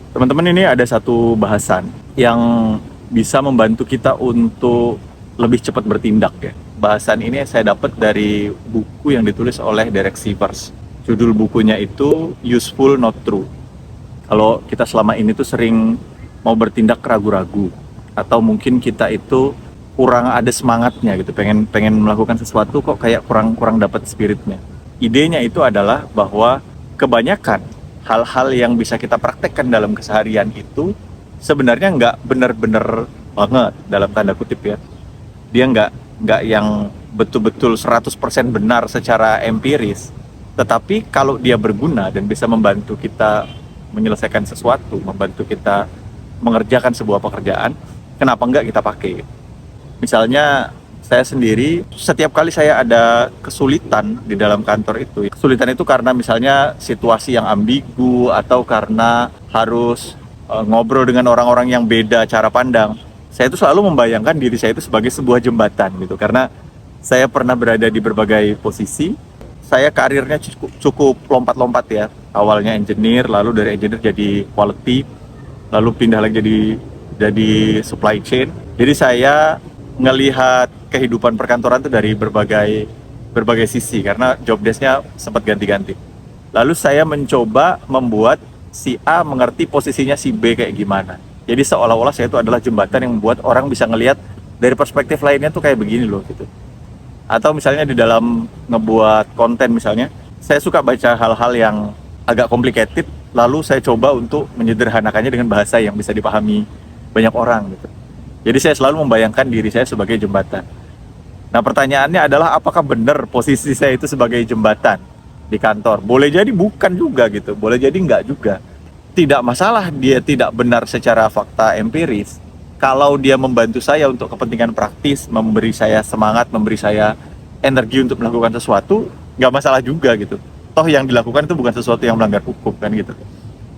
Teman-teman, ini ada satu bahasan yang bisa membantu kita untuk lebih cepat bertindak ya. Bahasan ini saya dapat dari buku yang ditulis oleh Derek Sivers. Judul bukunya itu Useful Not True. Kalau kita selama ini tuh sering mau bertindak ragu-ragu, atau mungkin kita itu kurang ada semangatnya gitu, pengen melakukan sesuatu kok kayak kurang dapat spiritnya. Idenya itu adalah bahwa kebanyakan hal-hal yang bisa kita praktekkan dalam keseharian itu sebenarnya nggak benar-benar banget dalam tanda kutip ya. Dia nggak yang betul-betul 100% benar secara empiris. Tetapi kalau dia berguna dan bisa membantu kita menyelesaikan sesuatu, membantu kita mengerjakan sebuah pekerjaan, kenapa nggak kita pakai? Misalnya saya sendiri, setiap kali saya ada kesulitan di dalam kantor itu, kesulitan itu karena misalnya situasi yang ambigu atau karena harus ngobrol dengan orang-orang yang beda cara pandang, saya itu selalu membayangkan diri saya itu sebagai sebuah jembatan gitu, karena saya pernah berada di berbagai posisi. Saya karirnya cukup lompat-lompat ya, awalnya engineer, lalu dari engineer jadi quality, lalu pindah lagi jadi supply chain. Jadi saya ngelihat kehidupan perkantoran itu dari berbagai sisi, karena job desk-nya sempat ganti-ganti. Lalu saya mencoba membuat si A mengerti posisinya si B kayak gimana. Jadi seolah-olah saya itu adalah jembatan yang membuat orang bisa ngelihat dari perspektif lainnya tuh kayak begini loh gitu. Atau misalnya di dalam ngebuat konten misalnya, saya suka baca hal-hal yang agak complicated, lalu saya coba untuk menyederhanakannya dengan bahasa yang bisa dipahami banyak orang gitu. Jadi saya selalu membayangkan diri saya sebagai jembatan. Nah, pertanyaannya adalah apakah benar posisi saya itu sebagai jembatan di kantor? Boleh jadi bukan juga gitu, boleh jadi enggak juga. Tidak masalah dia tidak benar secara fakta empiris. Kalau dia membantu saya untuk kepentingan praktis, memberi saya semangat, memberi saya energi untuk melakukan sesuatu, nggak masalah juga gitu. Toh yang dilakukan itu bukan sesuatu yang melanggar hukum kan gitu.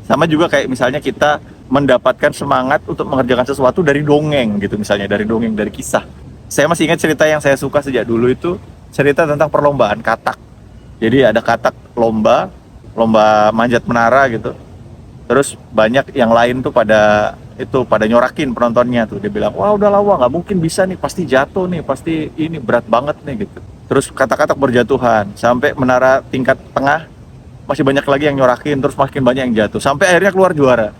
Sama juga kayak misalnya kita mendapatkan semangat untuk mengerjakan sesuatu dari dongeng gitu, misalnya dari dongeng, dari kisah. Saya masih ingat cerita yang saya suka sejak dulu itu cerita tentang perlombaan katak. Jadi ada katak lomba manjat menara gitu. Terus banyak yang lain tuh pada nyorakin penontonnya tuh. Dia bilang, wah udah lawa, nggak mungkin bisa nih, pasti jatuh nih, pasti ini berat banget nih gitu. Terus katak-katak berjatuhan sampai menara tingkat tengah, masih banyak lagi yang nyorakin, terus makin banyak yang jatuh sampai akhirnya keluar juara.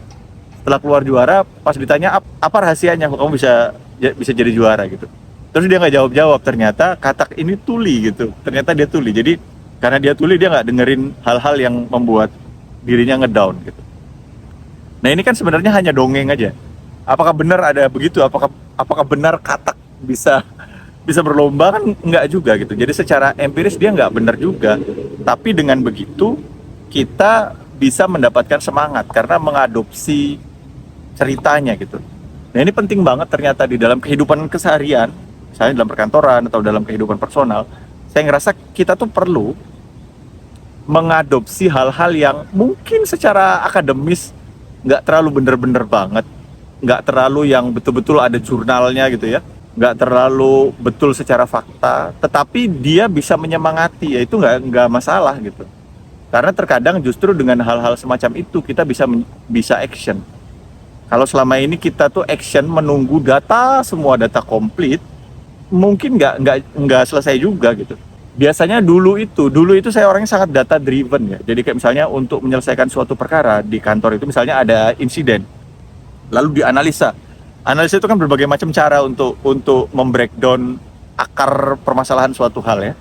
Setelah keluar juara, pas ditanya apa rahasianya kok kamu bisa jadi juara gitu. Terus dia nggak jawab, ternyata katak ini tuli gitu. Ternyata dia tuli. Jadi karena dia tuli, dia nggak dengerin hal-hal yang membuat dirinya ngedown gitu. Nah, ini kan sebenarnya hanya dongeng aja. Apakah benar ada begitu? Apakah benar katak bisa berlomba? Kan enggak juga gitu. Jadi secara empiris dia enggak benar juga. Tapi dengan begitu kita bisa mendapatkan semangat karena mengadopsi ceritanya gitu. Nah, ini penting banget ternyata di dalam kehidupan keseharian, misalnya dalam perkantoran atau dalam kehidupan personal. Saya ngerasa kita tuh perlu mengadopsi hal-hal yang mungkin secara akademis nggak terlalu bener-bener banget, nggak terlalu yang betul-betul ada jurnalnya gitu ya, nggak terlalu betul secara fakta, tetapi dia bisa menyemangati, ya itu nggak masalah gitu. Karena terkadang justru dengan hal-hal semacam itu kita bisa action. Kalau selama ini kita tuh action menunggu semua data komplit, mungkin nggak selesai juga gitu. Biasanya dulu itu saya orangnya sangat data driven ya. Jadi kayak misalnya untuk menyelesaikan suatu perkara di kantor itu, misalnya ada insiden, lalu dianalisa. Analisa itu kan berbagai macam cara untuk membreakdown akar permasalahan suatu hal ya.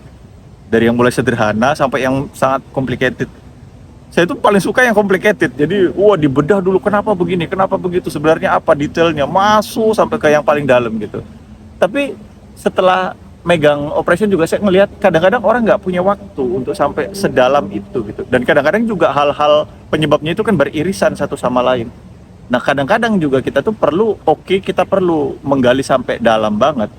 Dari yang mulai sederhana sampai yang sangat complicated. Saya itu paling suka yang complicated. Jadi dibedah dulu, kenapa begini, kenapa begitu, sebenarnya apa detailnya, masuk sampai ke yang paling dalam gitu. Tapi setelah megang operation juga saya ngelihat kadang-kadang orang nggak punya waktu untuk sampai sedalam itu gitu. Dan kadang-kadang juga hal-hal penyebabnya itu kan beririsan satu sama lain. Nah, kadang-kadang juga kita tuh kita perlu menggali sampai dalam banget.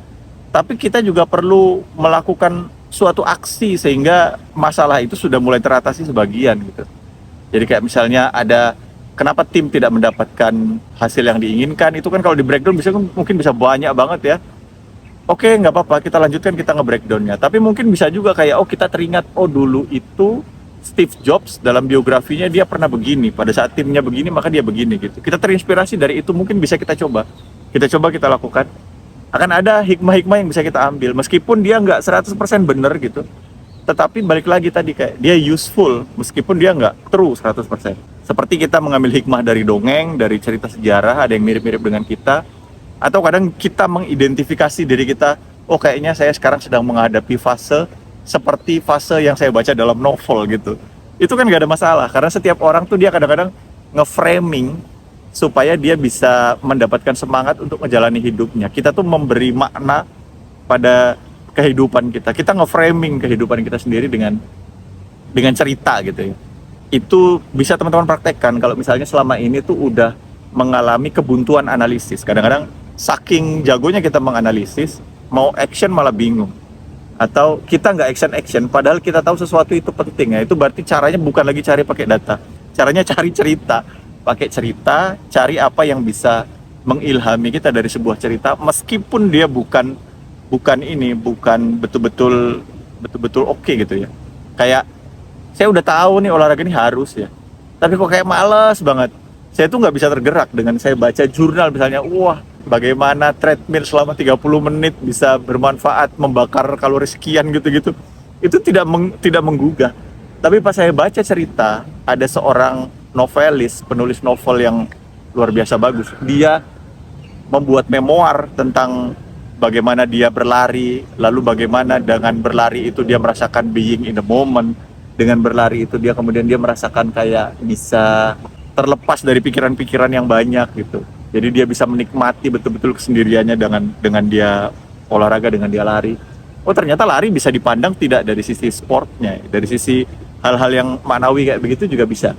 Tapi kita juga perlu melakukan suatu aksi sehingga masalah itu sudah mulai teratasi sebagian gitu. Jadi kayak misalnya ada kenapa tim tidak mendapatkan hasil yang diinginkan, itu kan kalau di breakdown mungkin bisa banyak banget ya. Oke, nggak apa-apa, kita lanjutkan, kita nge-breakdownnya. Tapi mungkin bisa juga kayak, kita teringat, dulu itu Steve Jobs dalam biografinya dia pernah begini, pada saat timnya begini maka dia begini gitu. Kita terinspirasi dari itu, mungkin bisa kita coba. Kita lakukan. Akan ada hikmah-hikmah yang bisa kita ambil meskipun dia nggak 100% benar gitu. Tetapi balik lagi tadi kayak dia useful meskipun dia nggak true 100%. Seperti kita mengambil hikmah dari dongeng, dari cerita sejarah, ada yang mirip-mirip dengan kita. Atau kadang kita mengidentifikasi diri kita, oh kayaknya saya sekarang sedang menghadapi fase seperti fase yang saya baca dalam novel gitu. Itu kan gak ada masalah, karena setiap orang tuh dia kadang-kadang nge-framing supaya dia bisa mendapatkan semangat untuk menjalani hidupnya. Kita tuh memberi makna pada kehidupan kita. Kita nge-framing kehidupan kita sendiri dengan cerita gitu ya. Itu bisa teman-teman praktekkan kalau misalnya selama ini tuh udah mengalami kebuntuan analisis. Kadang-kadang saking jagonya kita menganalisis, mau action malah bingung. Atau kita nggak action padahal kita tahu sesuatu itu penting ya, itu berarti caranya bukan lagi cari pakai data, caranya cari cerita, pakai cerita, cari apa yang bisa mengilhami kita dari sebuah cerita meskipun dia bukan betul-betul oke gitu ya. Kayak saya udah tahu nih olahraga ini harus ya, tapi kok kayak males banget. Saya tuh nggak bisa tergerak dengan saya baca jurnal misalnya, wah bagaimana treadmill selama 30 menit bisa bermanfaat, membakar kalori sekian gitu-gitu. Itu tidak menggugah. Tapi pas saya baca cerita, ada seorang novelis, penulis novel yang luar biasa bagus. Dia membuat memoir tentang bagaimana dia berlari, lalu bagaimana dengan berlari itu dia merasakan being in the moment. Dengan berlari itu dia kemudian dia merasakan kayak bisa terlepas dari pikiran-pikiran yang banyak gitu. Jadi dia bisa menikmati betul-betul kesendiriannya dengan dia olahraga, dengan dia lari. Oh ternyata lari bisa dipandang tidak dari sisi sportnya, dari sisi hal-hal yang maknawi kayak begitu juga bisa.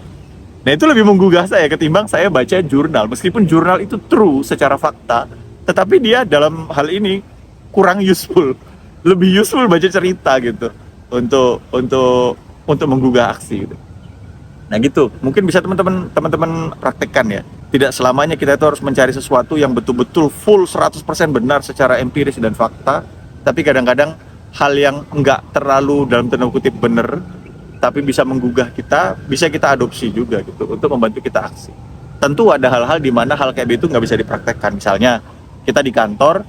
Nah itu lebih menggugah saya ketimbang saya baca jurnal. Meskipun jurnal itu true secara fakta, tetapi dia dalam hal ini kurang useful. Lebih useful baca cerita gitu untuk menggugah aksi gitu. Nah gitu, mungkin bisa teman-teman praktekkan ya. Tidak selamanya kita itu harus mencari sesuatu yang betul-betul full 100% benar secara empiris dan fakta. Tapi kadang-kadang hal yang enggak terlalu dalam tanda kutip benar, tapi bisa menggugah kita, bisa kita adopsi juga gitu untuk membantu kita aksi. Tentu ada hal-hal di mana hal kayak itu nggak bisa dipraktekkan. Misalnya kita di kantor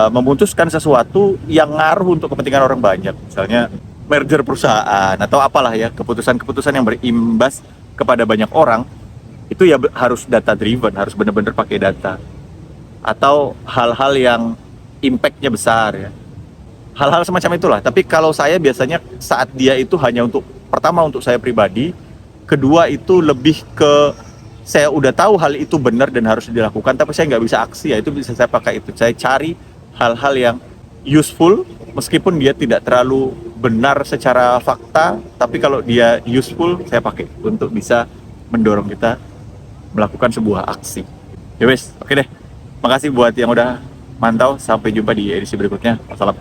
memutuskan sesuatu yang ngaruh untuk kepentingan orang banyak. Misalnya merger perusahaan atau apalah ya, keputusan-keputusan yang berimbas kepada banyak orang itu ya harus data driven, harus benar-benar pakai data. Atau hal-hal yang impact-nya besar ya, hal-hal semacam itulah. Tapi kalau saya biasanya saat dia itu hanya untuk, pertama untuk saya pribadi, kedua itu lebih ke saya udah tahu hal itu benar dan harus dilakukan tapi saya nggak bisa aksi, ya itu bisa saya pakai itu. Saya cari hal-hal yang useful meskipun dia tidak terlalu benar secara fakta, tapi kalau dia useful saya pakai untuk bisa mendorong kita melakukan sebuah aksi. Ya wes, oke deh. Makasih buat yang udah mantau, sampai jumpa di edisi berikutnya. Wassalam.